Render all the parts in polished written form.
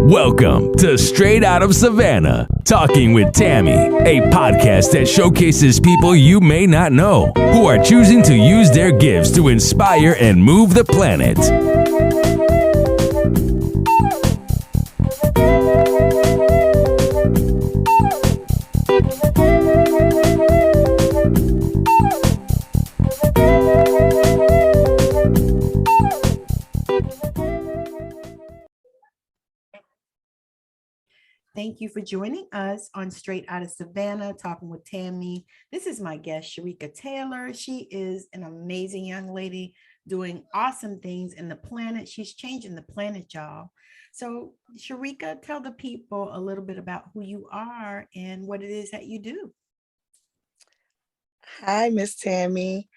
Welcome to Straight Out of Savannah, Talking with Tammi, a podcast that showcases people you may not know who are choosing to use their gifts to inspire and move the planet. Thank you for joining us on Straight Out of Savannah, Talking with Tammi. This is my guest, Sherika Taylor. She is an amazing young lady doing awesome things in the planet. She's changing the planet, y'all. So, Sherika, tell the people a little bit about who you are and what it is that you do. Hi, Miss Tammi.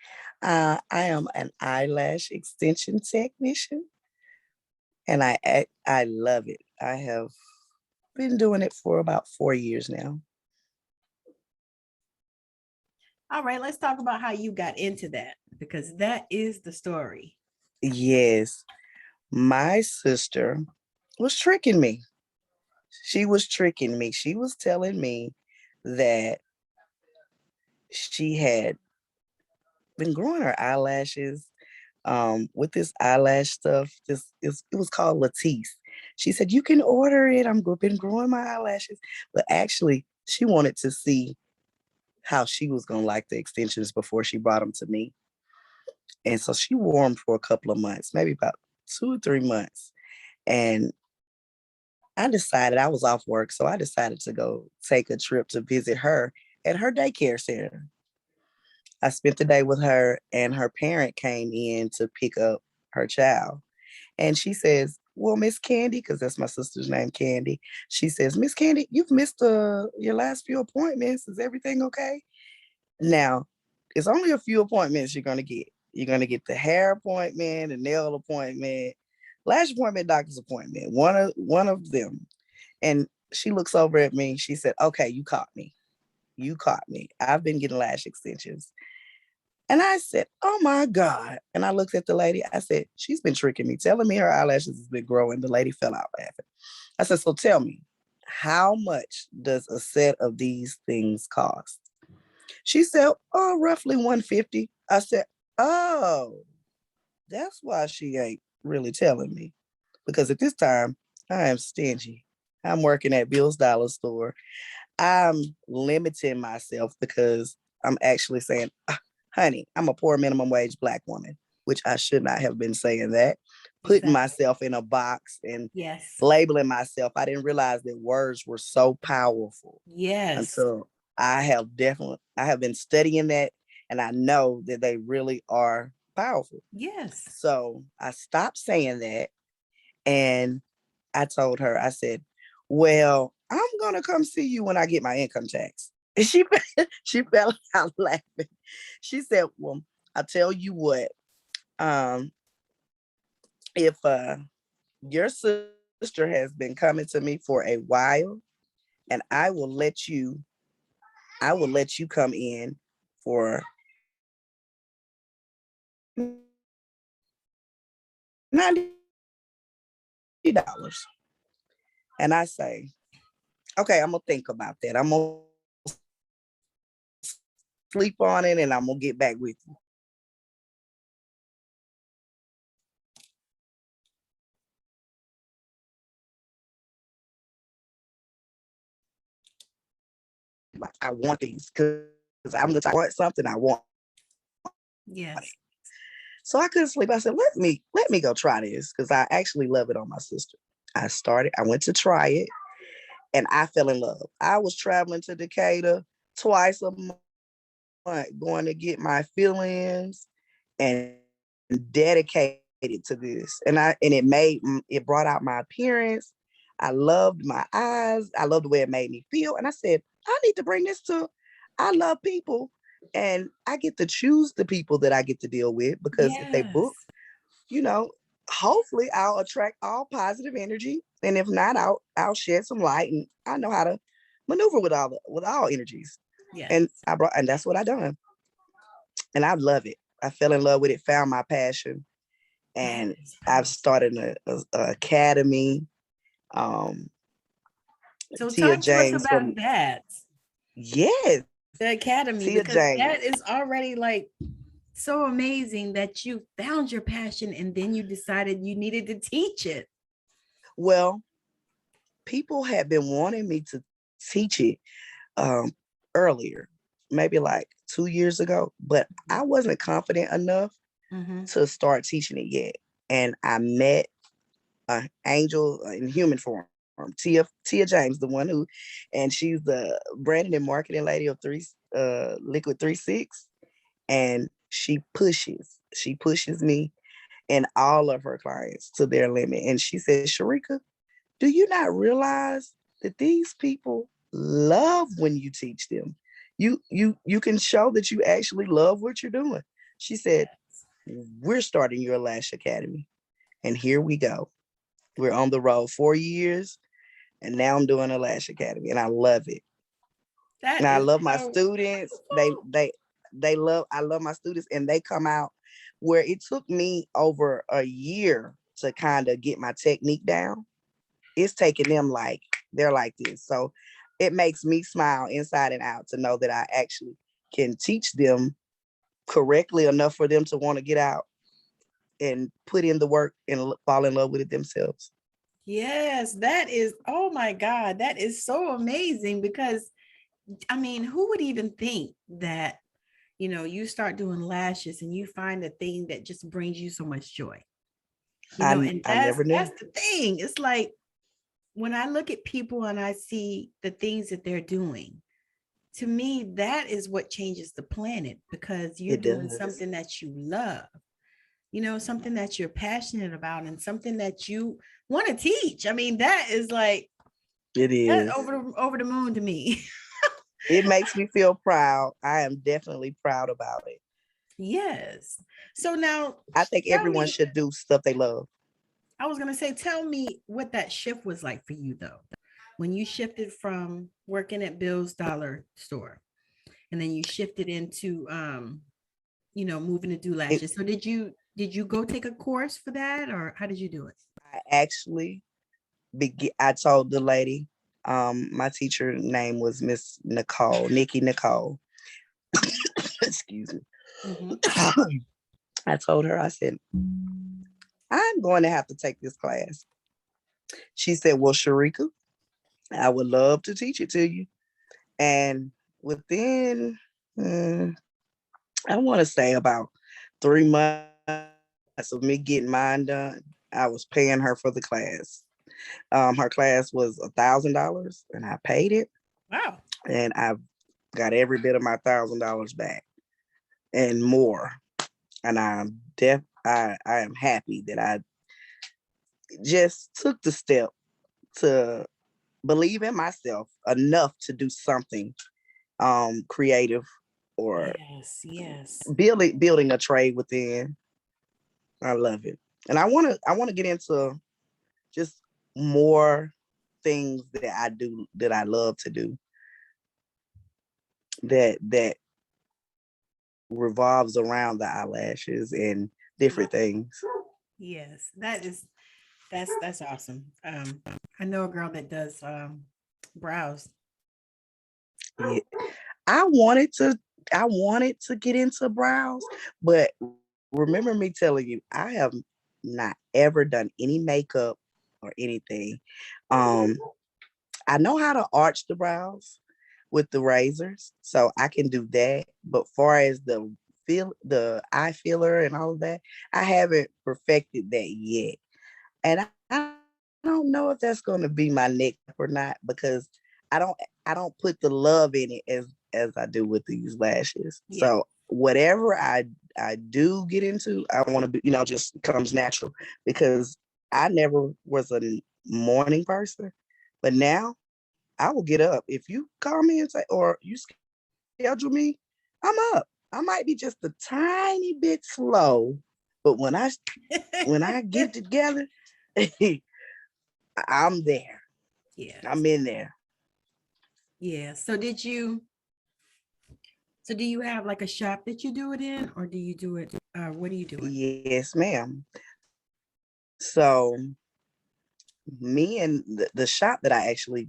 I am an eyelash extension technician, and I love it. I have been doing it for about 4 years now. All right, let's talk about how you got into that, because that is the story. Yes, my sister was tricking me. She was tricking me. She was telling me that she had been growing her eyelashes with this eyelash stuff. It was called Latisse. She said, you can order it. Been growing my eyelashes. But actually, she wanted to see how she was going to like the extensions before she brought them to me. And so she wore them for a couple of months, maybe about 2 or 3 months. And I was off work. So I decided to go take a trip to visit her at her daycare center. I spent the day with her, and her parent came in to pick up her child. And she says, well, Miss Candy, because that's my sister's name, Candy. She says, Miss Candy, you've missed your last few appointments. Is everything okay? Now, it's only a few appointments you're going to get. You're going to get the hair appointment, the nail appointment, lash appointment, doctor's appointment, one of them. And she looks over at me. She said, okay, you caught me. You caught me. I've been getting lash extensions. And I said, oh my God. And I looked at the lady. I said, she's been tricking me, telling me her eyelashes has been growing. The lady fell out laughing. I said, so tell me, how much does a set of these things cost? She said, oh, roughly $150. I said, oh, that's why she ain't really telling me. Because at this time, I am stingy. I'm working at Bill's Dollar Store. I'm limiting myself because I'm actually saying, honey, I'm a poor minimum wage Black woman, which I should not have been saying that. Putting myself in a box and labeling myself. I didn't realize that words were so powerful. Yes. Until I have been studying that, and I know that they really are powerful. Yes. So I stopped saying that, and I told her, I said, well, I'm going to come see you when I get my income tax. And she fell out laughing. She said, well, I'll tell you what, if your sister has been coming to me for a while, and I will let you come in for $90. And I say, okay, I'm gonna think about that. I'm gonna sleep on it, and I'm gonna get back with you. I want these because I'm the type I want something I want. Yes. So I couldn't sleep. I said, let me go try this, because I actually love it on my sister. I went to try it, and I fell in love. I was traveling to Decatur twice a month, going to get my fill-ins and dedicated to this. And it brought out my appearance. I loved my eyes. I loved the way it made me feel. And I said, I need to bring this to, I love people, and I get to choose the people that I get to deal with, because if they book, hopefully I'll attract all positive energy. And if not, I'll shed some light, and I know how to maneuver with all energies. Yes. And that's what I done. And I love it. I fell in love with it, found my passion. And I've started an academy. Um, So Tia talk to us James about from that, yes, the academy, Tia because James. that is already like so amazing that you found your passion and then you decided you needed to teach it. Well, people had been wanting me to teach it um, earlier, maybe like 2 years ago, but I wasn't confident enough Mm-hmm. to start teaching it yet. And I met an angel in human form, Tia James, the one who, and she's the branding and marketing lady of Liquid 36, and she pushes me and all of her clients to their limit. And she said, Sherika, do you not realize that these people love when you teach them? You can show that you actually love what you're doing. She said, we're starting your Lash Academy. And here we go. We're on the road 4 years, and now I'm doing a Lash Academy, and I love it. And That I is love my so students. I love my students, and they come out where it took me over a year to kind of get my technique down. It's taking them like they're like this. So it makes me smile inside and out to know that I actually can teach them correctly enough for them to want to get out and put in the work and fall in love with it themselves. yes, that is, oh my God, that is so amazing because I mean, who would even think that, you start doing lashes and you find a thing that just brings you so much joy, and I never knew. that's the thing. It's like when I look at people and I see the things that they're doing, to me, that is what changes the planet because you're It doing does. something that you love, something that you're passionate about and something that you want to teach. I mean, that is like It that is. over the moon to me. It makes me feel proud. I am definitely proud about it. Yes. So now I think tell everyone me, should do stuff they love. I was going to say, tell me what that shift was like for you though, when you shifted from working at Bill's Dollar Store and then you shifted into, moving to do It, lashes. So did you go take a course for that or how did you do it? I actually I told the lady, my teacher name was Miss Nicole, Nikki Nicole. Excuse me. Mm-hmm. I told her, I said, I'm going to have to take this class. She said, well, Sherika, I would love to teach it to you. And within, I want to say about 3 months of me getting mine done, I was paying her for the class. Her class was $1,000 and I paid it. Wow. And I got every bit of my $1,000 back and more. And I am happy that I just took the step to believe in myself enough to do something creative or Yes, yes. building a trade within. I love it. And I want to get into just more things that I do that I love to do that revolves around the eyelashes and different things. Yes, that's awesome. I know a girl that does brows. Yeah. I wanted to I wanted to get into brows, but remember me telling you, I have not ever done any makeup or anything. Um, I know how to arch the brows with the razors, so I can do that. But far as the eye filler and all of that, I haven't perfected that yet. And I don't know if that's going to be my next or not because I don't I don't put the love in it as I do with these lashes. Yeah. So whatever I do get into, I want to be, just comes natural because I never was a morning person, but now I will get up. If you call me and say, or you schedule me, I'm up. I might be just a tiny bit slow, but when I get it together, I'm there. Yes. I'm in there. Yeah. So do you have like a shop that you do it in or do you do it what are you doing? Yes, ma'am. So me and the shop that I actually,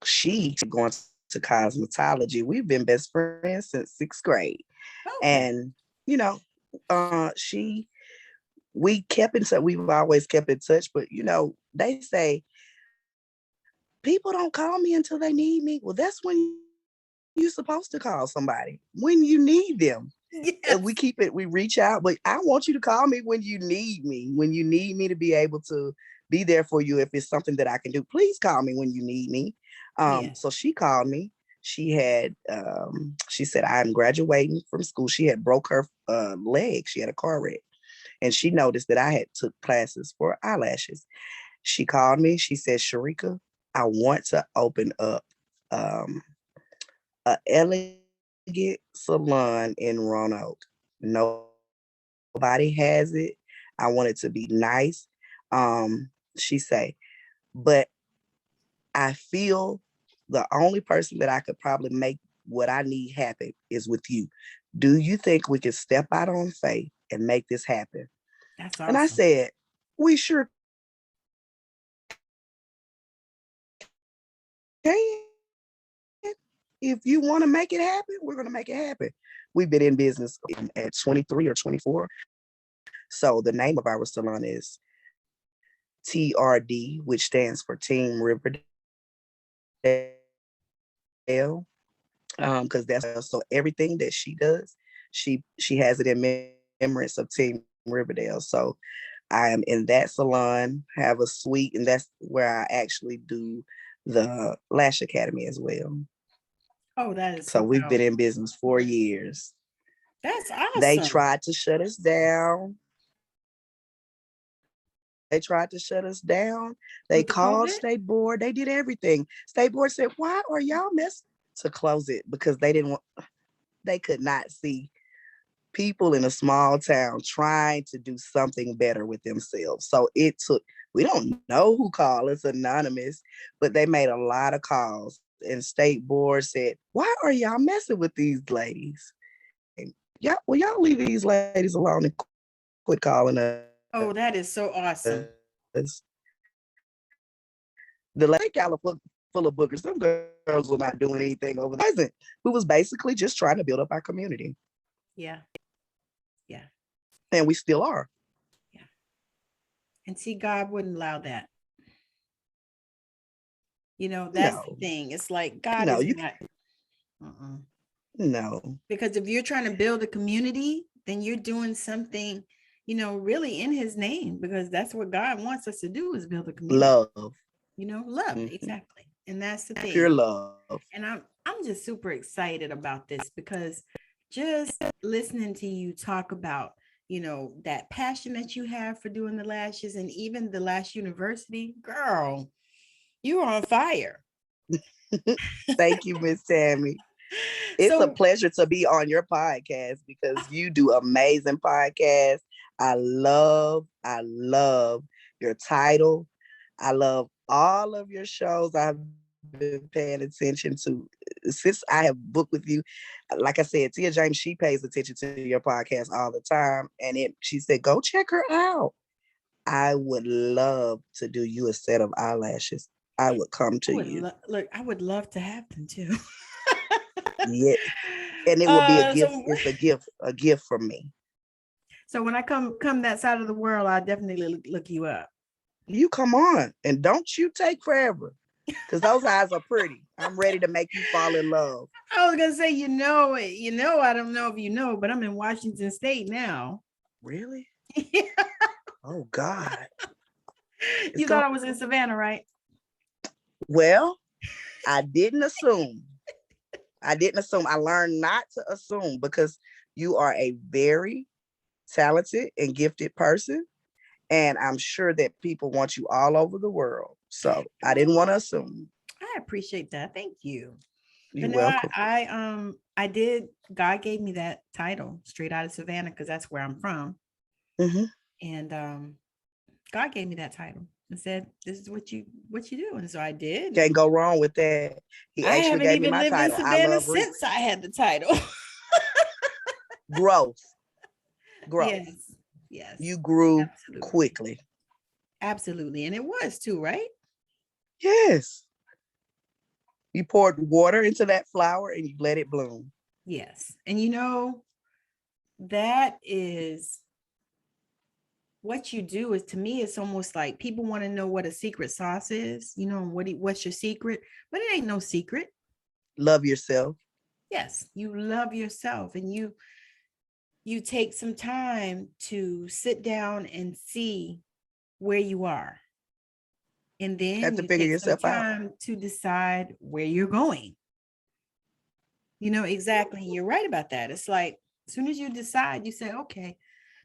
she going to cosmetology. We've been best friends since 6th grade. Okay. And, you know, she, we kept in touch. We've always kept in touch, but they say people don't call me until they need me. Well, that's when you're supposed to call somebody, when you need them. Yes. We reach out, but I want you to call me when you need me to be able to be there for you. If it's something that I can do, please call me when you need me. So she called me. She said, I'm graduating from school. She had broke her leg. She had a car wreck, and she noticed that I had took classes for eyelashes. She called me. She said, Sherika, I want to open up a elegant salon in Roanoke. Nobody has it. I want it to be nice. She say, but I feel the only person that I could probably make what I need happen is with you. Do you think we could step out on faith and make this happen? That's awesome. And I said, we sure can. If you want to make it happen, we're going to make it happen. We've been in business at 23 or 24. So the name of our salon is TRD, which stands for Team Riverdale. Because that's so everything that she does, she has it in remembrance of Team Riverdale. So I am in that salon, have a suite, and that's where I actually do the Lash Academy as well. Oh, that is so we've been in business 4 years. That's awesome. They tried to shut us down. They called State Board. They did everything. State Board said, why are y'all messing to close it? Because they could not see people in a small town trying to do something better with themselves. So we don't know who called, it's anonymous, but they made a lot of calls. And State Board said, why are y'all messing with these ladies? And y'all leave these ladies alone and quit calling us. Oh, that is so awesome. The lake gala full of bookers. Some girls were not doing anything over there. We was basically just trying to build up our community. Yeah. Yeah. And we still are. Yeah. And see, God wouldn't allow that. That's the thing. It's like God is not. No. Because if you're trying to build a community, then you're doing something, really in his name, because that's what God wants us to do, is build a community. Love. Love. Mm-hmm. Exactly. And that's the thing. Pure love. And I'm just super excited about this, because just listening to you talk about, that passion that you have for doing the lashes, and even the Lash University, girl, you are on fire. Thank you, Miss Tammi. It's a pleasure to be on your podcast, because you do amazing podcasts. I love your title. I love all of your shows. I've been paying attention to since I have booked with you. Like I said, Tia James, she pays attention to your podcast all the time. And she said, go check her out. I would love to do you a set of eyelashes. I would come to you. Look, I would love to have them too. Yeah. And it will be a gift. It's a gift from me. So when I come that side of the world, I'll definitely look you up. You come on, and don't you take forever, because those eyes are pretty. I'm ready to make you fall in love. I was gonna say, I don't know if you know, but I'm in Washington State now. Really? Oh God. You thought I was in Savannah, right? Well, I didn't assume. I learned not to assume, because you are a very talented and gifted person. And I'm sure that people want you all over the world. So I didn't want to assume. I appreciate that. Thank you. You're welcome. I did. God gave me that title, Straight Out of Savannah, because that's where I'm from. Mm-hmm. And God gave me that title and said, "This is what you do." And so I did. Can't go wrong with that. He actually gave me my title. I love Rik since I had the title. Growth. Yes. You grew quickly. Absolutely. And it was too, right? Yes. You poured water into that flower and you let it bloom. Yes. And you know, that is what you do. Is to me, it's almost like people want to know what a secret sauce is, you know, what's your secret, but it ain't no secret. Love yourself. Yes, you love yourself, and you take some time to sit down and see where you are. And Have then to you figure take some yourself out. time to decide where you're going. You know, exactly. You're right about that. It's like as soon as you decide, you say, okay,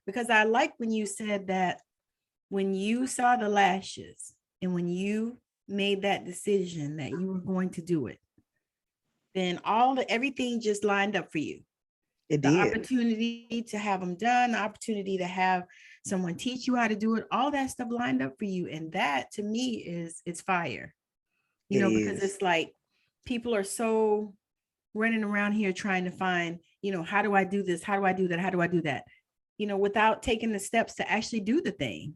because I like when you said that when you saw the lashes and when you made that decision that you were going to do it, then everything just lined up for you. It The did. opportunity to have them done, the opportunity to have someone teach you how to do it, all that stuff lined up for you. And that to me is it's fire, you It know, because is. it's like people are so running around here trying to find, you know, how do I do this? How do I do that? How do I do that? You know, without taking the steps to actually do the thing,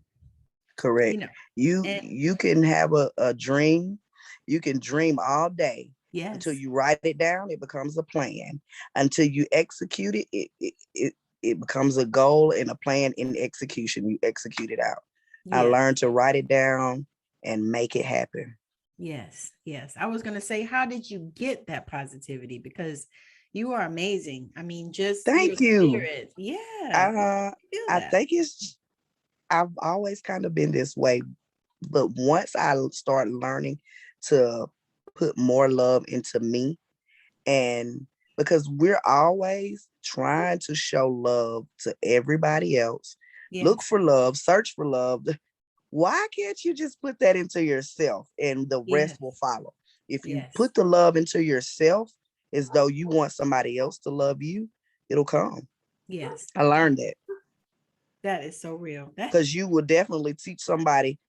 you Correct. know. You And you can have a dream. You can dream all day until yes, you write it down. It becomes a plan. Until you execute it, it becomes a goal and a plan in execution. You execute it out. I yes, learned to write it down and make it happen. yes, yes. I was going to say, how did you get that positivity? Because you are amazing. I mean, just your Thank you. spirit. Yeah. Uh, I feel I that. think I've always kind of been this way, but once I start learning to put more love into me, and because we're always trying to show love to everybody else, look Yes. for love, search for love. Why can't you just put that into yourself and the rest Yes. will follow? If you Yes. put the love into yourself as though you want somebody else to love you, it'll come. Yes. I learned that That is so real. That because you will definitely teach somebody.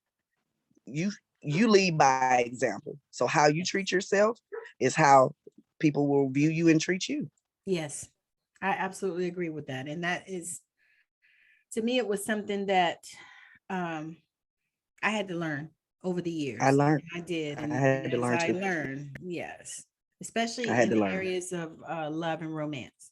you you lead by example. So how you treat yourself is how people will view you and treat you. yes. I absolutely agree with that. And that is to me it was something that um I had to learn over the I years. learned. I did. I And had to learn as too. I learned, yes, I especially had in to the learn. areas of love and romance.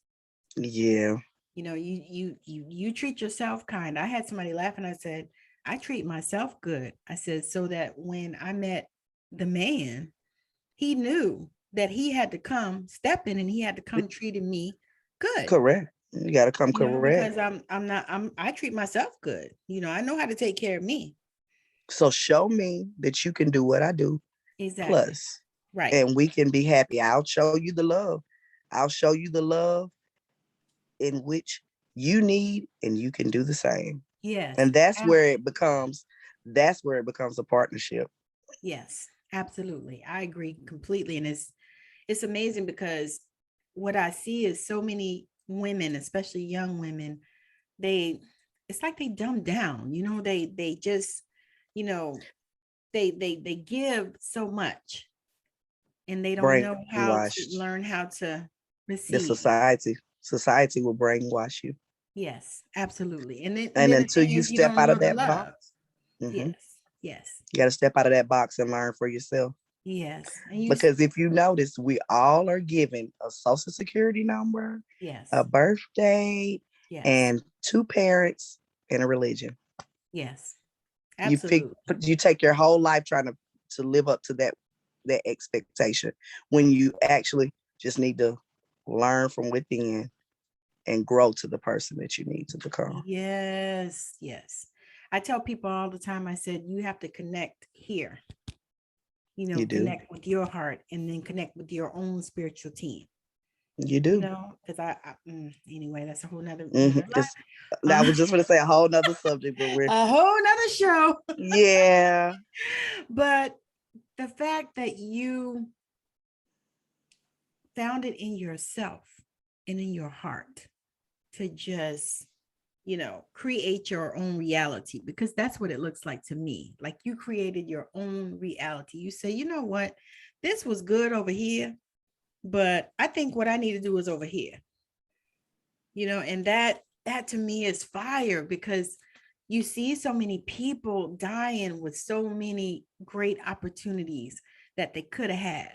Yeah. You know, you treat yourself kind. I had somebody laugh and I said, I treat myself good. I said, so that when I met the man, he knew that he had to come step in and he had to come treating me good. Correct. You got to come You know, correct. because I treat myself good. You know, I know how to take care of me. So show me that you can do what I do Exactly. plus, Right. and we can be happy. I'll show you the love. I'll show you the love in which you need, and you can do the same. Yes. And that's where it becomes a partnership. Yes. Absolutely. I agree completely. And it's amazing because what I see is so many women, especially young women, they it's like they dumb down, you know, they just, you know, they give so much and they don't know how to Brainwashed. learn how to The receive. society will brainwash you. Yes, absolutely. And And then the until thing you is you step don't out know of the that love. box, hmm Yes, yes, you got to step out of that box and learn for yourself. yes. And you Because if you notice, we all are given a social security number, a yes, birth date, yes, and two parents and a religion. yes, You fig- absolutely. you take your whole life trying to live up to that expectation when you actually just need to learn from within and grow to the person that you need to become. Yes, yes. I tell people all the time, I said, you have to connect here, you know, You do. connect with your heart and then connect with your own spiritual team, You you do. know, because anyway, that's a whole nother, another It's, I life. was just going to say a whole nother subject, but we're, A whole nother show. yeah, But the fact that you found it in yourself and in your heart to just, you know, create your own reality, because that's what it looks like to me. Like you created your own reality. You say, you know what, this was good over here, but I think what I need to do is over here, you know, and that to me is fire because you see so many people dying with so many great opportunities that they could have had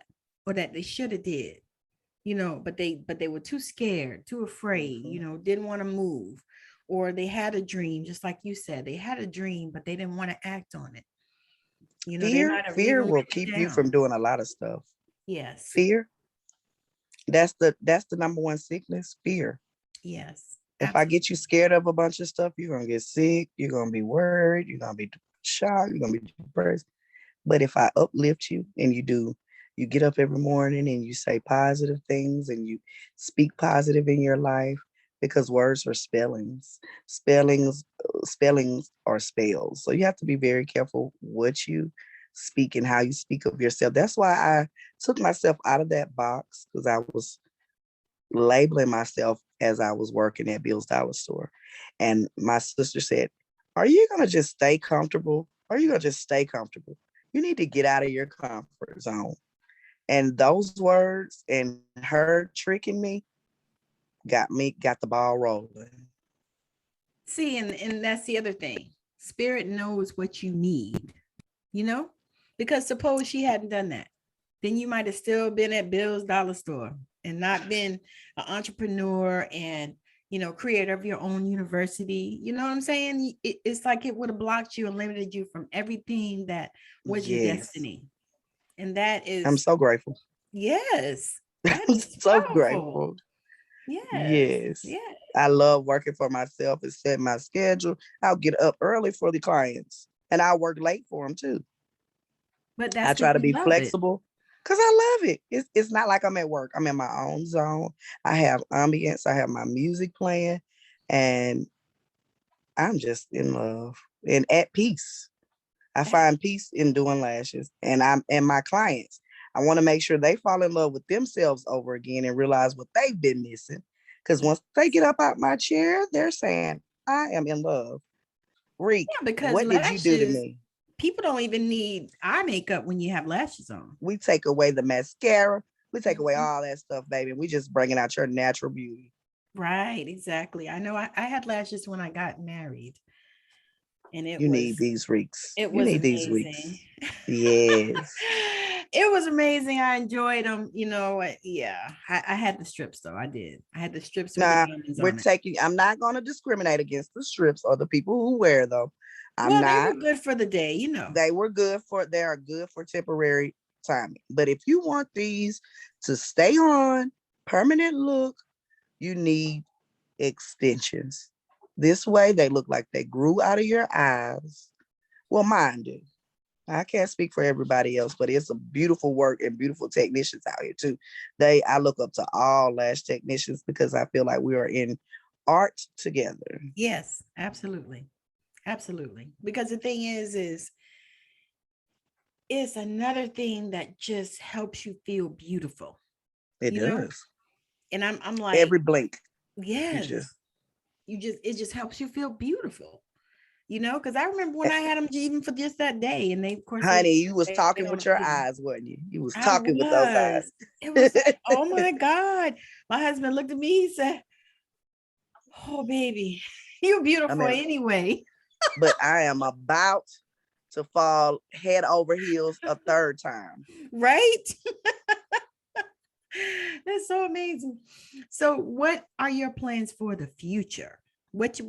or that they should have did, but they were too scared, too afraid, didn't want to move, or they had a dream, just like you said, they had a dream, but they didn't want to act on it. They might have Fear even will written it keep you from down. doing a lot of stuff. Yes. Fear, that's the number one sickness, fear. Yes. If I Absolutely. get you scared of a bunch of stuff, you're gonna get sick, you're gonna be worried, you're gonna be shocked, you're gonna be depressed. But if I uplift you and you get up every morning and you say positive things and you speak positive in your life, because words are spellings. Spellings are spells. So you have to be very careful what you speak and how you speak of yourself. That's why I took myself out of that box, because I was labeling myself as I was working at Bill's Dollar Store. And my sister said, "Are you going to just stay comfortable? Are you going to just stay comfortable? You need to get out of your comfort zone." And those words and her tricking got the ball rolling. See, and that's the other thing. Spirit knows what you need, you know? Because suppose she hadn't done that, then you might have still been at Bill's Dollar Store and not been an entrepreneur and, creator of your own university. You know what I'm saying? It's like it would have blocked you and limited you from everything that was your Yes. destiny. And that I'm is, so grateful. yes, that I'm is so powerful. grateful. Yes, Yes. yes. I love working for myself and set my schedule. I'll get up early for the clients and I'll work late for them too. But I that's try because to you be love it. flexible because I love it. It's not like I'm at work. I'm in my own zone. I have ambience. I have my music playing, and I'm just in love and at peace. I find peace in doing lashes, and my clients. I want to make sure they fall in love with themselves over again and realize what they've been missing. Because once they get up out my chair, they're saying, "I am in love." Rik, Yeah, because what did you do to lashes, me? people don't even need eye makeup when you have lashes on. We take away the mascara. We take away Mhm. all that stuff, baby. We just bringing out your natural beauty. Right, exactly. I know I had lashes when I got married, and it You need was these Riks. it You was need these amazing. Riks. Yes. It was amazing. I enjoyed them. Yeah, I had the strips though. I did. I had the strips with the Now diamonds we're on it. taking. I'm not going to discriminate against the strips or the people who wear them. I'm Well, they not. were good for the day. They were good for. They are good for temporary timing. But if you want these to stay on permanent look, you need extensions. This way, they look like they grew out of your eyes. Well, mine do. I can't speak for everybody else, but it's a beautiful work and beautiful technicians out here too. I look up to all lash technicians because I feel like we are in art together. Yes, absolutely. Absolutely. Because the thing is it's another thing that just helps you feel beautiful, It you know? does. And I'm like, Every blink, you yes, just, it just helps you feel beautiful, because I remember when I had them even for just that day. And they, of course, honey, you was they talking don't with your see them. eyes, wasn't you? You was I talking with those was. It eyes. was like, oh my God. My husband looked at me, he said, "Oh, baby, you're I beautiful mean, anyway." but I am about to fall head over heels a third time. Right? That's so amazing. So, what are your plans for the future? What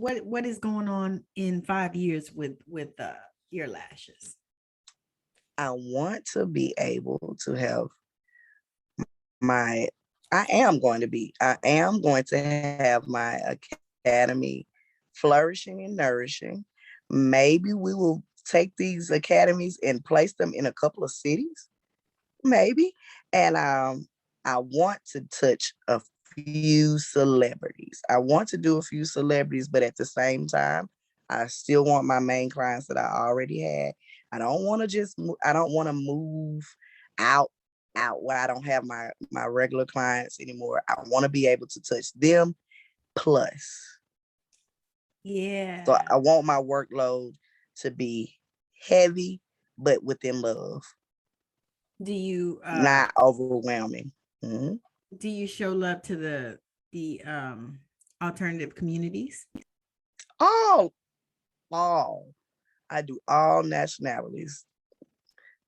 is going on in 5 years with your lashes? I want to be able to have my I am going to have my academy flourishing and nourishing. Maybe we will take these academies and place them in a couple of cities, maybe. And I want to touch a few celebrities. I want to do a few celebrities, but at the same time, I still want my main clients that I already had. I don't want to move out out where I don't have my regular clients anymore. I want to be able to touch them plus. So Yeah. I want my workload to be heavy, but within love, Do you not overwhelming. Mhm. do you show love to the alternative communities? All all. I do all nationalities.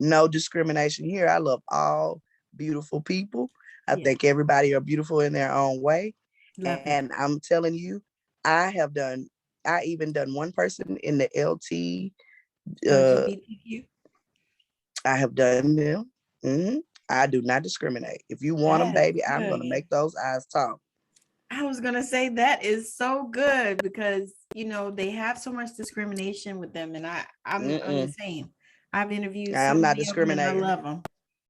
No discrimination here. I love all beautiful people. I Yeah. think everybody are beautiful in their own way. Love it. And I'm telling you, I have done, I even done one person in the LT. LGBTQ. I have done them. Mhm. I do not discriminate. If you want them, That's baby, I'm going to good. make those eyes talk. I was gonna say that is so good because they have so much discrimination with them, and I'm the Mm-mm. same. I've interviewed so I'm not many of them, and I discriminating. love them.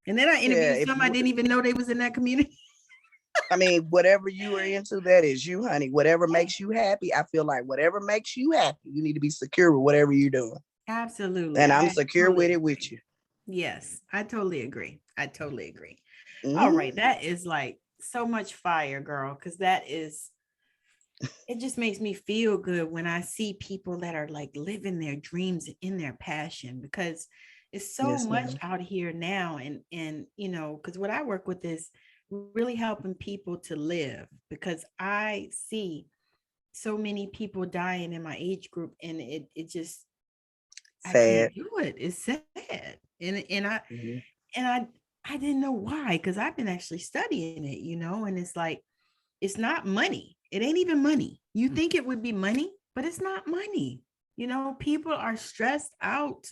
And then I Yeah, interviewed if some I you, didn't even know they was in that community. I mean, whatever you are into, that is you, honey. Whatever makes you happy, I feel like whatever makes you happy, you need to be secure with whatever you're doing. Absolutely, And I'm I secure with totally it with agree. you. Yes, I totally agree. I totally agree. All Mhm. right, that is like so much fire, girl, because that is it just makes me feel good when I see people that are like living their dreams in their passion because it's so Yes, much ma'am. out here now and because what I work with is really helping people to live because I see so many people dying in my age group and it just I can't Sad. do it. It's sad. And I Mhm. and I didn't know why because I've been actually studying it, and it's like it's not money. It ain't even money. You think it would be money, but it's not money. People are stressed out,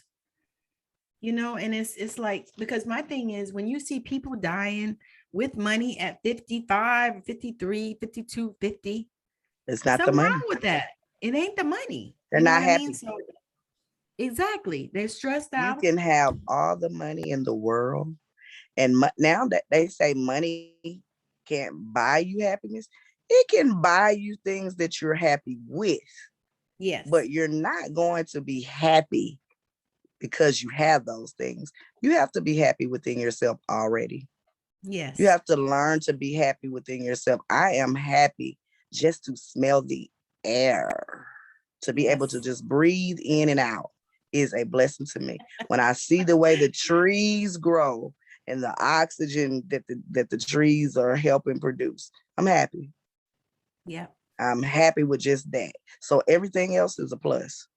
and it's like because my thing is when you see people dying with money at 55, 53, 52, 50, It's not the something wrong money. with that. It ain't the money. They're You know not what I mean? happy. So exactly. They're stressed You out. can have all the money in the world. And now that they say money can't buy you happiness, it can buy you things that you're happy with, Yes. but you're not going to be happy because you have those things. You have to be happy within yourself already. You Yes. have to learn to be happy within yourself. I am happy just to smell the air, to be able to Yes. just breathe in and out is a blessing to me. When I see the way the trees grow and the oxygen that the trees are helping produce, I'm happy. Yeah. I'm happy with just that. So everything else is a plus.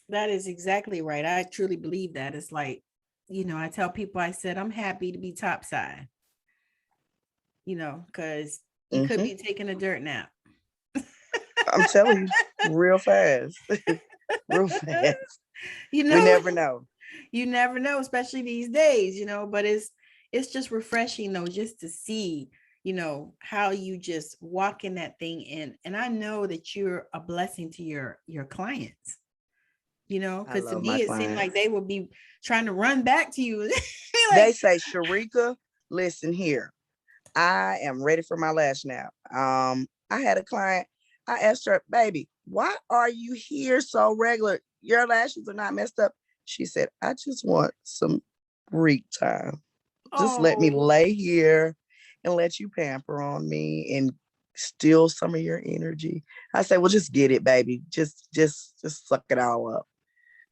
That is exactly right. I truly believe that. It's like, I tell people, I said, I'm happy to be topside, because you could Hmm. be taking a dirt nap. I'm telling you, real fast, real fast. you We know, never know. you never know, especially these days, but it's just refreshing though, just to see, how you just walk in that thing in. And I know that you're a blessing to your clients. I Because to love my me, it seemed like clients. they would be trying to run back to you. They like, say, Sherika, listen here. I am ready for my lash now. I had a client. I asked her, baby, why are you here so regular? Your lashes are not messed up. She said, I just want some Rik time. Just let me oh, lay here and let you pamper on me and steal some of your energy. I said, well, just get it, baby. Just suck it all up.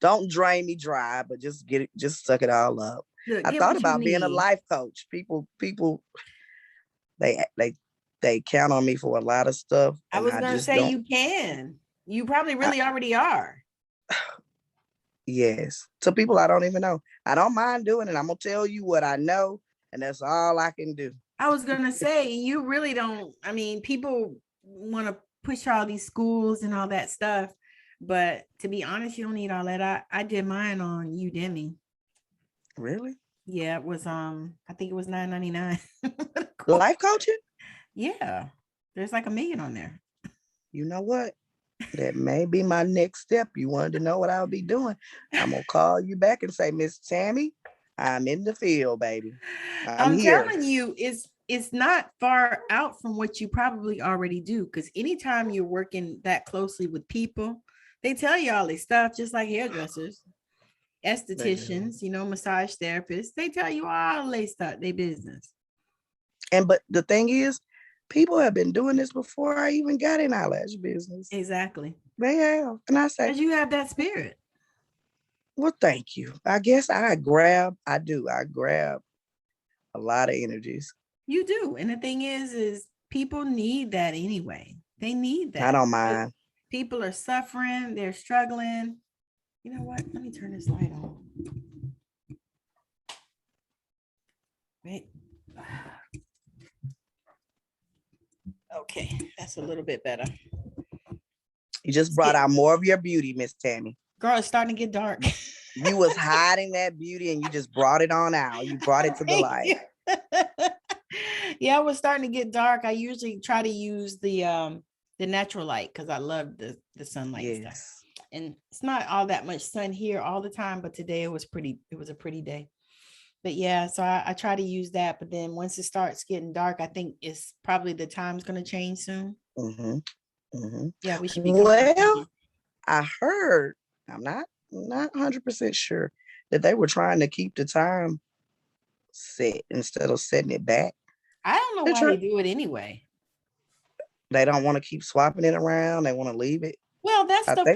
Don't drain me dry, but just get it, just suck it all up. look, I get thought what you about being a need. life coach. People they they they count on me for a lot of stuff I and was I gonna just say don't. you can. You probably I, really already are. yes. To people I don't even know. I don't mind doing it. I'm gonna tell you what I know, and that's all I can do. I was gonna say you really don't. I mean, people want to push all these schools and all that stuff, but to be honest, you don't need all that. I did mine on Udemy. Really? Yeah, it was I think it was $9.99. Life coaching? Yeah, there's like a million on there. You know what? That may be my next step. You wanted to know what I'll be doing. I'm gonna call you back and say, Miss Tammy, I'm in the field, baby. I'm I'm here. telling you, it's not far out from what you probably already do. Because anytime you're working that closely with people, they tell you all this stuff, just like hairdressers, They do. estheticians, massage therapists. They tell you all they start their business. And but the thing is, people have been doing this before I even got in eyelash business. Exactly. They have. And I say, Because you have that spirit. well, thank you. I guess I do. I grab a lot of energies. You do. And the thing is people need that anyway. They need I that. don't mind. People are suffering. They're struggling. You know what? Let me turn this light on. Wait. Okay, that's a little bit better. You just brought out more of your beauty, Miss Tammi. Girl, it's starting to get dark. You was hiding that beauty and you just brought it on out. You brought it to the light. Yeah, it was starting to get dark. I usually try to use the natural light because I love the sunlight. Yes. Stuff. And it's not all that much sun here all the time, but today it was a pretty day. But yeah, so I try to use that. But then once it starts getting dark, I think it's probably the time's going to change soon. Mm-hmm. Mm-hmm. Yeah, we should be. Well, I heard, I'm not 100% sure, that they were trying to keep the time set instead of setting it back. I don't know why they do it anyway. They don't want to keep swapping it around. They want to leave it. Well, that stuff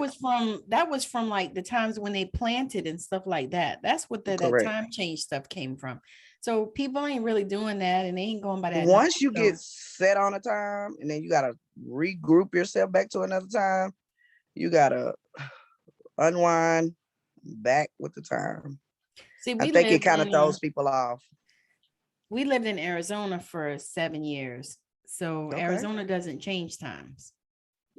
was from like the times when they planted and stuff like that. That's what that time change stuff came from. So people ain't really doing that, and they ain't going by that. Once you get set on a time, and then you gotta regroup yourself back to another time, you gotta unwind back with the time. See, I think it kind of throws people off. We lived in Arizona for 7 years, so Arizona doesn't change times.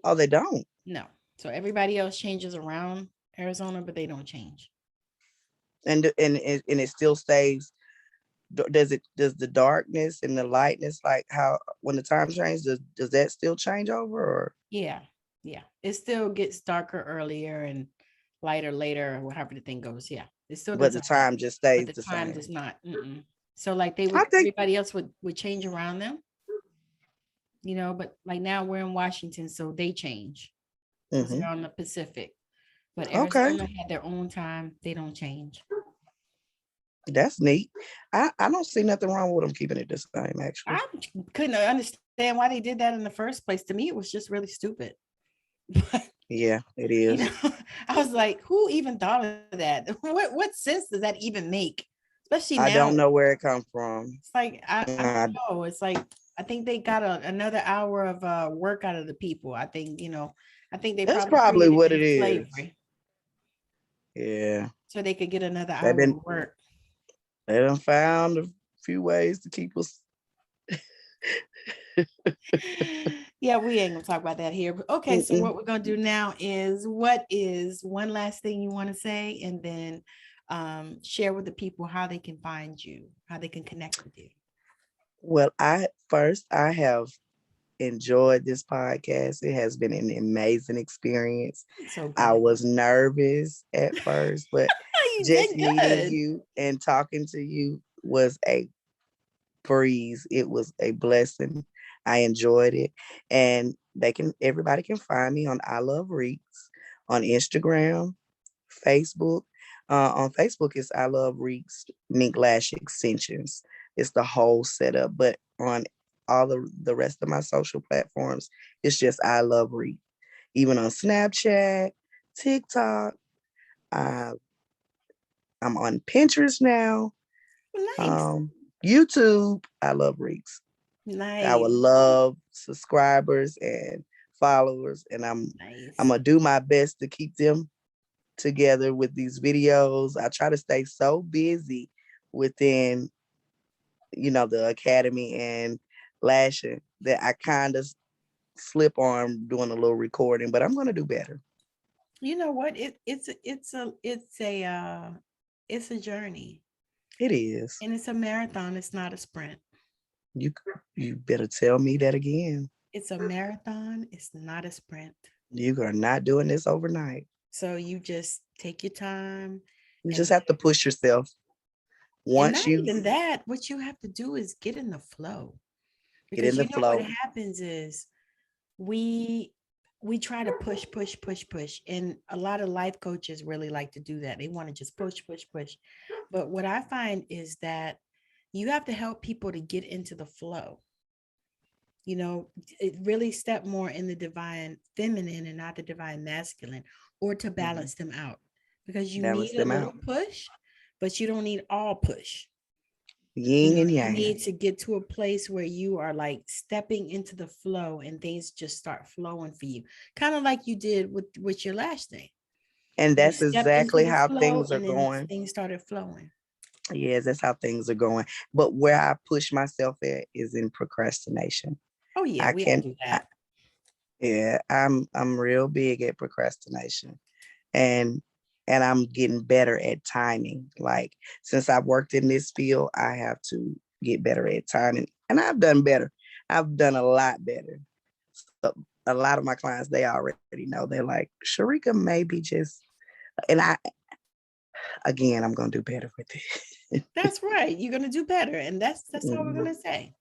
Oh, they don't? No. So everybody else changes around Arizona, but they don't change. And it still stays. Does the darkness and the lightness, like how when the time changes, does that still change over? Or yeah, it still gets darker earlier and lighter later, or however the thing goes. Yeah, it still. But the time just stays the same. Time does not. So like everybody else would change around them. You know, but like now we're in Washington, so they change. They're on the Pacific, but Arizona had their own time. They don't change. That's neat. I don't see nothing wrong with them keeping it the same, actually. I couldn't understand why they did that in the first place. To me, it was just really stupid. Yeah, it is. You know, I was like, who even thought of that? What sense does that even make? Especially now. I don't know where it comes from. It's like, I don't know. It's like, I think they got another hour of work out of the people. I think, that's probably what it is. Slavery. Yeah. So they could get another hour of work. They done found a few ways to keep us. Yeah, we ain't gonna talk about that here. But okay, so what we're gonna do now is, what is one last thing you want to say, and then share with the people how they can find you, how they can connect with you. Well, I have enjoyed this podcast. It has been an amazing experience. I was nervous at first, but just meeting you and talking to you was a breeze. It was a blessing. I enjoyed it. And everybody can find me on Eye Love Riks on Instagram, Facebook. On Facebook, it's Eye Love Riks Mink Lash Extensions. It's the whole setup. But on all the rest of my social platforms, it's just Eye Love Rik. Even on Snapchat, TikTok, I'm on Pinterest now. Nice. YouTube, Eye Love Riks. Nice. I would love subscribers and followers, and I'm gonna do my best to keep them together with these videos. I try to stay so busy within, the academy and lashing that I kind of slip on doing a little recording, but I'm gonna do better. You know what? It's a journey. It is. And it's a marathon. It's not a sprint. You better tell me that again. It's a marathon. It's not a sprint. You are not doing this overnight. So you just take your time. You just have to push yourself. Even that, what you have to do is get in the flow. Because what happens is we try to push. And a lot of life coaches really like to do that. They want to just push. But what I find is that you have to help people to get into the flow. It really step more in the divine feminine and not the divine masculine, or to balance them out, because you need a little push, but you don't need all push. Yin and You yang. need to get to a place where you are like stepping into the flow and things just start flowing for you. Kind of like you did with your lash thing. And You that's stepped into exactly the how flow things are and then going. things started flowing. Yes, that's how things are going. But where I push myself at is in procrastination. Oh yeah, I we all can do that. Yeah, I'm real big at procrastination. And I'm getting better at timing. Like since I've worked in this field, I have to get better at timing. And I've done better. I've done a lot better. So a lot of my clients, they already know. They're like, Sherika maybe just, and I'm gonna do better with it. That's right. You're gonna do better. And that's all we're gonna say.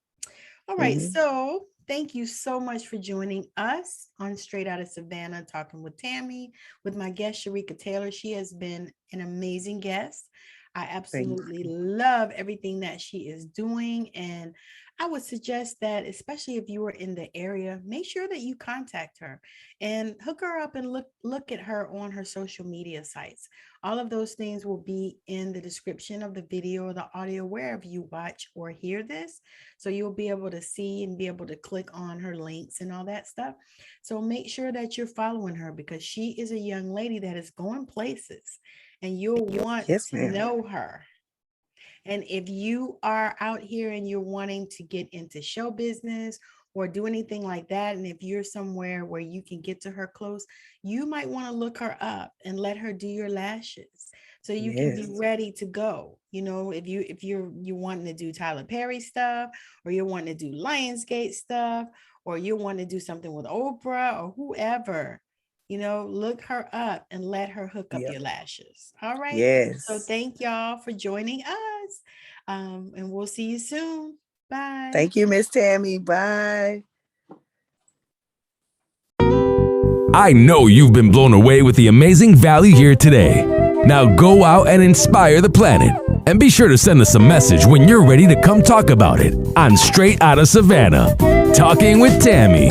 All right. So thank you so much for joining us on Straight Out of Savannah, talking with Tammi, with my guest, Sherika Taylor. She has been an amazing guest. I absolutely love everything that she is doing. And I would suggest that, especially if you are in the area, make sure that you contact her and hook her up and look at her on her social media sites. All of those things will be in the description of the video or the audio, wherever you watch or hear this. So you'll be able to see and be able to click on her links and all that stuff. So make sure that you're following her, because she is a young lady that is going places and you'll want to know her. And if you are out here and you're wanting to get into show business or do anything like that, and if you're somewhere where you can get to her close, you might want to look her up and let her do your lashes so you can be ready to go. You know, if you're wanting to do Tyler Perry stuff, or you're wanting to do Lionsgate stuff, or you want to do something with Oprah or whoever, you know, look her up and let her hook up your lashes. All right. Yes. So thank y'all for joining us. And we'll see you soon. Bye. Thank you, Miss Tammi. Bye. I know you've been blown away with the amazing value here today. Now go out and inspire the planet. And be sure to send us a message when you're ready to come talk about it on Straight Outta Savannah, Talking with Tammi.